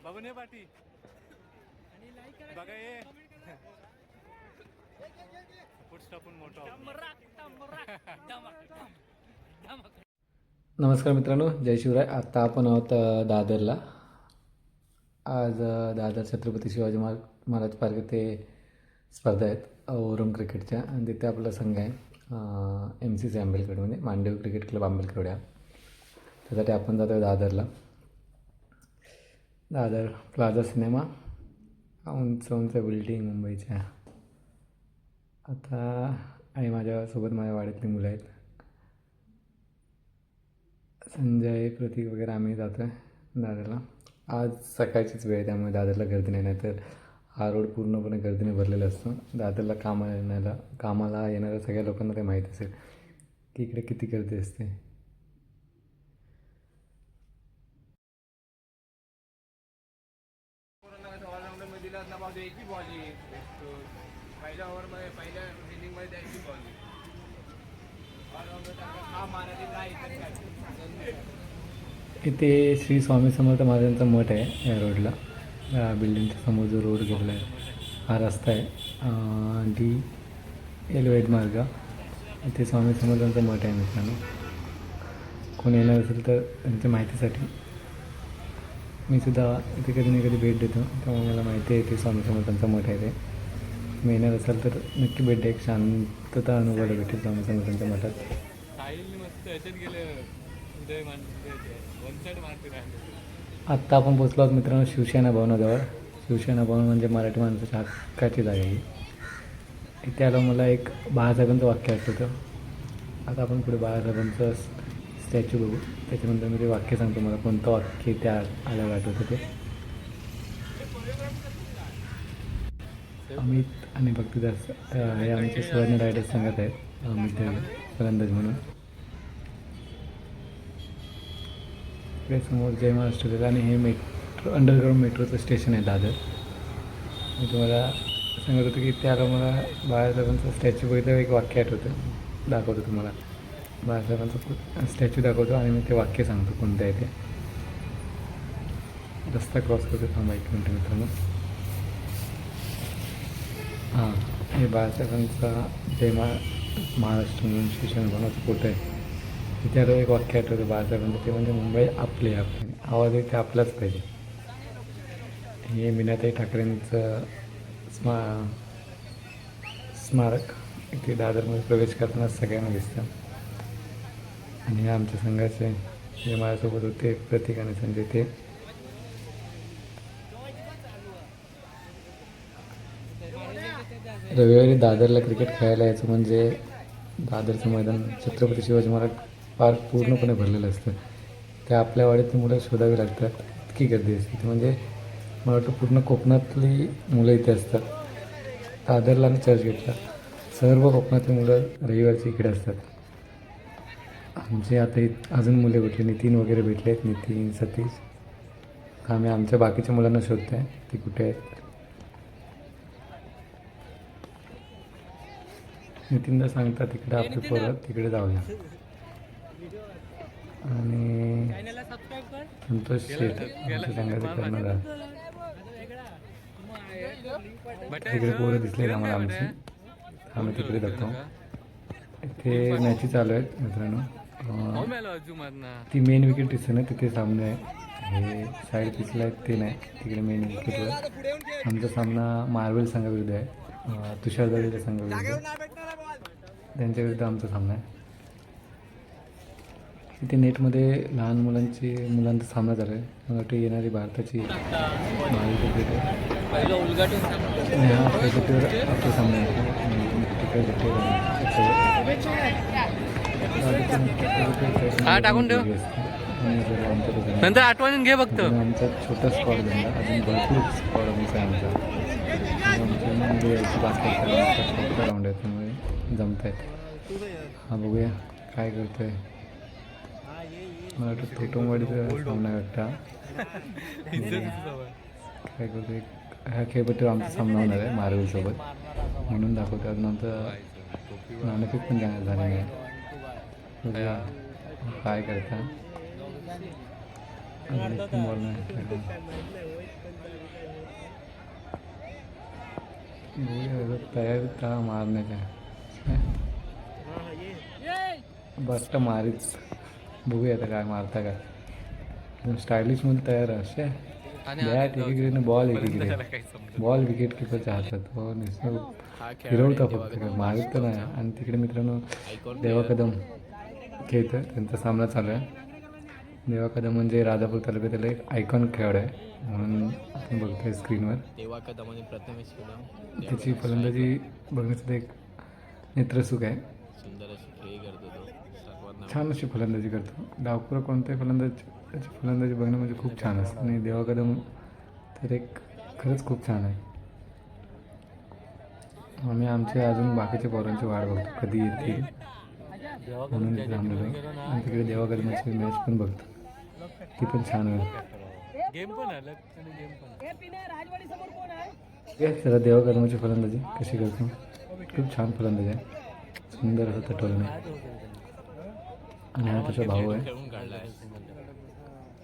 बाबूने पाठी बघा ये फुटस्टॉपून मोठा. नमस्कार मित्रांनो, जय शिवराय. आत्ता आपण आहोत दादरला. आज दादर छत्रपती शिवाजी महाराज पार्क येथे स्पर्धा आहेत ओरम क्रिकेटच्या आणि तिथे आपला संघ आहे MCC आंबेलकड म्हणजे मांडव क्रिकेट क्लब आंबेलकवड्या. त्यासाठी आपण जातो आहे दादरला. दादर प्लाझा सिनेमा उंच उंच बिल्डिंग मुंबईच्या. आता आणि माझ्यासोबत माझ्या वाड्यातली मुलं आहेत, संजय, प्रतीक वगैरे. आम्ही जातो आहे दादरला. आज सकाळचीच वेळ आहे त्यामुळे दादरला गर्दी नाही तर हा रोड पूर्णपणे गर्दीने भरलेला असतो. दादरला कामाला येणाऱ्या सगळ्या लोकांना ते माहीत असेल की इकडे किती गर्दी असते. इथे श्री स्वामी समर्थ महाराजांचा मठ आहे या रोडला. या बिल्डिंगच्या समोर जो रोड गेलेला आहे हा रस्ता आहे DL मार्ग. इथे स्वामी समर्थांचा मठ आहे मित्रांनो. कोणी येणार असेल तर त्यांच्या माहितीसाठी मी सुद्धा इथे कधी ना कधी भेट देतो, त्यामुळे मला माहिती आहे इथे स्वामी समर्थांचा मठ आहे. ते तुम्ही येणार असाल तर नक्की भेट द्या. एक शांतता अनुभवायला भेटेल स्वामी समर्थांच्या मठात. आत्ता आपण पोचलो आहोत मित्रांनो शिवसेना भवनाजवळ. शिवसेना भवन म्हणजे मराठी माणसाच्या हक्काची जागा आहे. इथे आलो मला एक बाळासाहेबांचं वाक्य आठवतं. आता आपण पुढे बाळासाहेबांचं स्टॅच्यू बघू, त्याच्यानंतर मी ते वाक्य सांगतो मला कोणतं वाक्य त्या आल्यावर आठवतं ते. अमित आणि भक्तिदास हे आमचे सुवर्ण रायडर्स सांगत आहेत. अमित फलंदाज म्हणून. इकडे समोर जय महाराष्ट्र आणि हे अंडरग्राऊंड मेट्रोचं स्टेशन आहे दादर. मी तुम्हाला सांगत होतो की त्याला मला बाळासाहेबांचं स्टॅच्यू बघितल्यावर एक वाक्य आठवतं, दाखवतो तुम्हाला. बाळासाहेबांचा स्टॅच्यू दाखवतो आणि मी ते वाक्य सांगतो कोणतं आहे ते. रस्ता क्रॉस करतो, थांबा 1 मिनिट मित्रांनो. हां, हे बाळासाहेबांचा जय महाराष्ट्र म्हणून शिवसेना भवनाचा फोटो आहे. तिथे आता एक वाक्य आठवतं बाळासाहेबांचं, ते म्हणजे मुंबई आपले. आवाज इथे आपलाच पाहिजे. हे मीनाताई ठाकरेंचं स्मारक इथे दादरमध्ये प्रवेश करताना सगळ्यांना दिसतं. आणि हे आमच्या संघाचे जे माझ्यासोबत होते प्रतीक आणि संजय, ते रविवारी दादरला क्रिकेट खेळायला यायचं म्हणजे दादरचं मैदान छत्रपती शिवाजी महाराज पार्क पूर्णपणे भरलेलं असतं. त्या आपल्या वाड्यातली मुलं शोधावी लागतात, इतकी गर्दी असते. म्हणजे मला वाटतं पूर्ण कोकणातली मुलं इथे असतात. दादरला आणि चर्चगेटला सर्व कोकणातली मुलं रविवारची इकडे असतात. आमचे आता अजून मुले भेटले, नितीन वगैरे भेटले आहेत, नितीन, सतीश. आम्ही आमच्या बाकीच्या मुलांना शोधतो आहे ती कुठे आहेत. नितीनला सांगतात तिकडे आपले पोरं, तिकडे जाऊया. आणि संतोष शेठ आमच्या सांगायचं करणार. तिकडे पोरं दिसले आम्हाला आमची, आम्ही तिकडे जातो. इथे मॅची चालू आहेत मित्रांनो. ती मेन विकेट दिसते ना तिथे सामने आहे. हे साईड पिचला आहेत ते नाही, तिकडे मेन विकेटवर आमचा सामना मार्वेल संघाविरुद्ध आहे. तुषार दळेच्या संघाविरुद्ध, त्यांच्याविरुद्ध आमचा सामना आहे. इथे नेटमध्ये लहान मुलांचा सामना झाला आहे. मला वाटतं येणारी भारताची क्रिकेट आहे. हा क्रिकेटवर आपला सामना आहे. टाकून ठेव, नंतर आठवण घे. फक्त आमचा छोटा स्कॉड झाला, अजून भरपूर स्कॉड आमचा छोटा राऊंड आहे त्यामुळे जमत आहेत. हा बघूया काय करतोय. मला वाटतं थेटोमवाडीचा सामना वाटता काय करतोय. ह्या खेळपट्टीवर आमचा सामना होणार आहे मार्वेलसोबत म्हणून दाखवतो. अजून आमचं नाणेफेक पण झालं नाही. बघूया काय करता. बॉल नाही बघूया तयार का मारण्याच्या बसता मारीच. बघूया आता काय मारता काय. एकदम स्टायलिशमध्ये तयार असते. बॅट एकीकडे बॉल एकीकडे. बॉल विकेट किपरच्या हातात. हो नुसतं फिरवता फक्त काय मारत तर नाही. आणि तिकडे मित्रांनो देवा कदम खेळतं, त्यांचा सामना चालू आहे. देवा कदम म्हणजे राजापूर तालुक्यातील एक आयकॉन खेळाडू आहे म्हणून आपण बघतोय स्क्रीनवर. देवा कदम आणि प्रथमेश कदम त्याची फलंदाजी बघण्यासाठी एक नेत्रसुख आहे. सुंदर अशी खेळी करतो तो सर्वांना. छान अशी फलंदाजी करतो. डावपुरा कोणत्याही त्याची फलंदाजी बघणं म्हणजे खूप छान असतं. आणि देवा कदम तर एक खरंच खूप छान आहे. आम्ही आमच्या अजून बाकीच्या पोरांची वाट बघतो कधी येतील म्हणून थांबलेलो. आणि तिकडे देवा कदमाची मॅच पण बघतो, ती पण छान होईल. गेम पण आलं आणि गेम पण चला देवा कदमाची फलंदाजी कशी करतो. खूप छान फलंदाजी आहे. सुंदर असं तटवलं आणि हा त्याचा भाऊ आहे. खेळून काढलाय.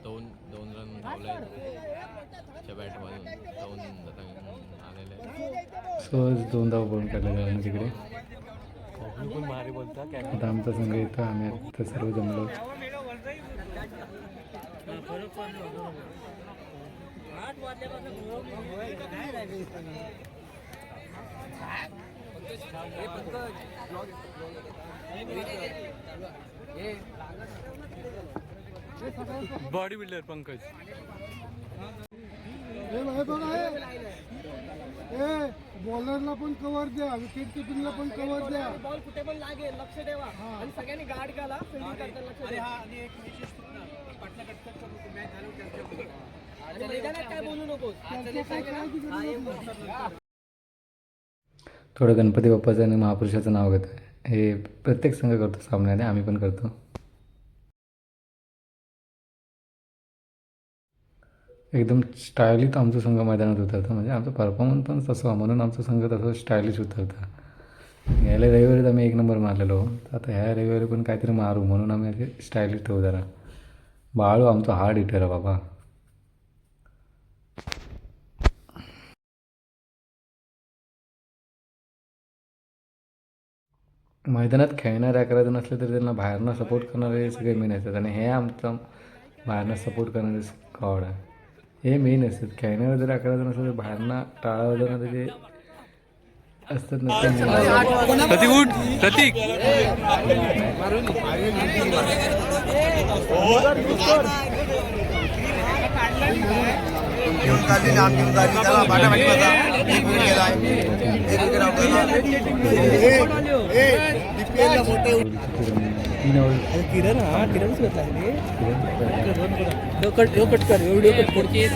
दोन रन धावलाय त्याच्या बॅटमधून. 2 आलेले. सहज 2 धाव बळून काढले जाणार तिकडे. पण भारी बोलता काय. आता आमचा संघ येतो. आम्ही आता सर्व जमलो. Body builder Pankaj. बॉलरला पण कव्हर द्या, विकेट किपिंगला पण कव्हर द्या. बॉल कुठे पण लागेल लक्ष ठेवा आणि सगळ्यांनी गार्ड घाला. फिल्डिंग करताना लक्ष द्या. आणि मैदानात काय बोलू नकोस. थोडं गणपती बाप्पाचं आणि महापुरुषाचं नाव घेतो आहे. हे प्रत्येक संघ करतो सामन्याने, आम्ही पण करतो. एकदम स्टायलिश आमचा संघ मैदानात उतरतो. म्हणजे आमचा परफॉर्मन्स पण तसं म्हणून आमचा संघ तसं स्टायलिश उतरतं. याला रविवारीच आम्ही 1 नंबर मारलेलो. आता ह्या रविवारी पण काहीतरी मारू म्हणून आम्ही असे स्टायलिश ठेवू जरा. बाळू आमचा हार्ड हिटर आहे बाबा. मैदानात खेळणारे 11 जण असले तरी त्यांना बाहेरनं सपोर्ट करणारे सगळे मेन असतात. आणि हे आमचं बाहेरनं सपोर्ट करणारे स्क्वॉड आहे. हे मेन असतात. खेळणारे जर 11 जण असले तर बाहेरनं टाळावर जण त्याचे असतात ना ते main. प्रतीक उठ. प्रतीक घेऊन चालली लांब घेऊन चालली त्याला पाठापाठी बसा. एक विकेट गेलाय. एक विकेट आउट झाला. DPL ला मोठे 3 ओव्हर. किरण हा किरणच घेतला कट कर व्हिडिओ कट पुढची बरं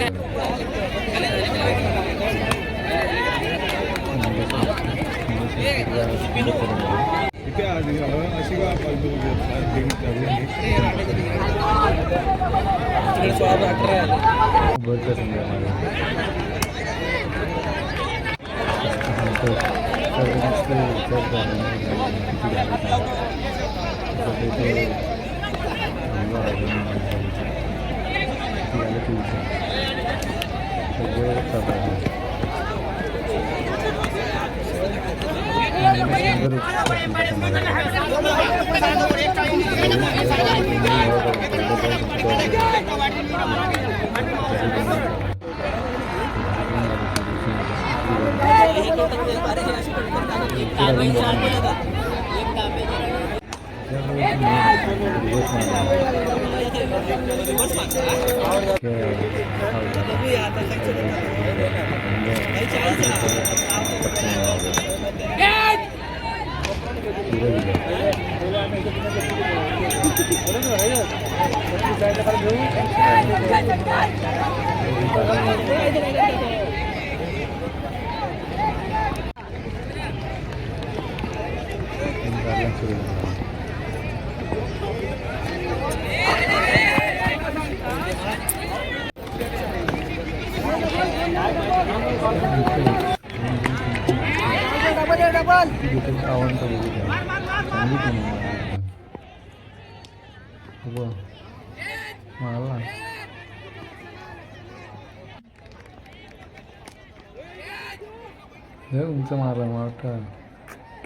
संघ लय उंच मारला मला वाटतं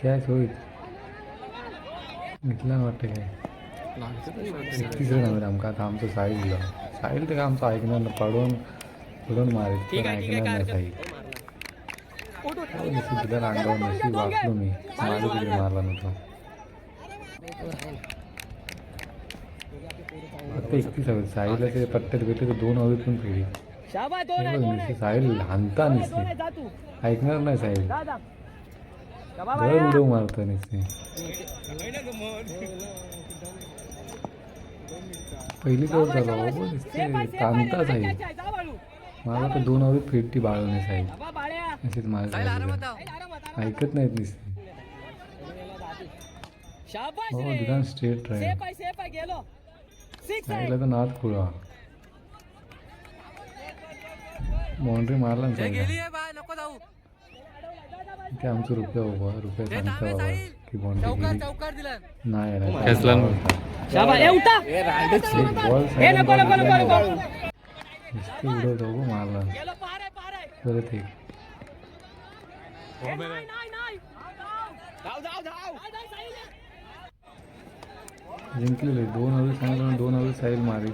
कॅच होईल घेतला ना वाटतं काय 31 रन आमका आता आमचं साहिल साहिल तर आमचं ऐकणार ना पडून मारेल पण ऐकणार नाही साहिल तुला अंगावर नशी वाचलो मी माझं तिकडे मारला नव्हता फक्त 31 हवेत साहिलला ते पट्ट्यात भेटले तर 2 हवेत पण फेरी साहिल हानता नसते ऐकणार नाही साहिल दर उडव मारतो नसते पहिली तर झालं हो दिसते ताणता साहिल मला तर 2 हवेत फेटती बाळवणे साहिल असेच माझ्या ऐकत नाहीत नसते हो दुकान स्ट्रेट राहील साहिलला तर नाद खुळा बाउंड्री मारला ना साहिलला ते आमचं रुपया उभा रुपया सांगता बाबा की बाउंड्री नाही बॉल नुसते उडवतो हो मारला परत एक जिंकलेले 2 हवे सांगितलं 2 हवे साहिल मारी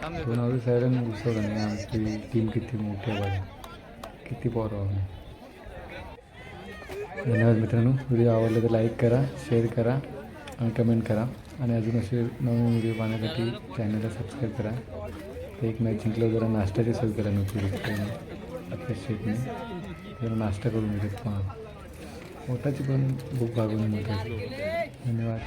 2 हवे साहिल घुसवलं नाही आमची टीम किती मोठी आहे बघा किती पॉवर आहे धन्यवाद मित्रांनो व्हिडिओ आवडला तर लाईक करा शेअर करा आणि कमेंट करा आणि अजून असे नवीन व्हिडिओ पाहण्यासाठी चॅनलला सबस्क्राईब करा ते एक मॅच जिंकलं जरा नाश्त्याची सोय करा नव्हती आपल्या शेटने जरा नाश्ता करून घेत पोटाची पण भूक भागून मिळते धन्यवाद.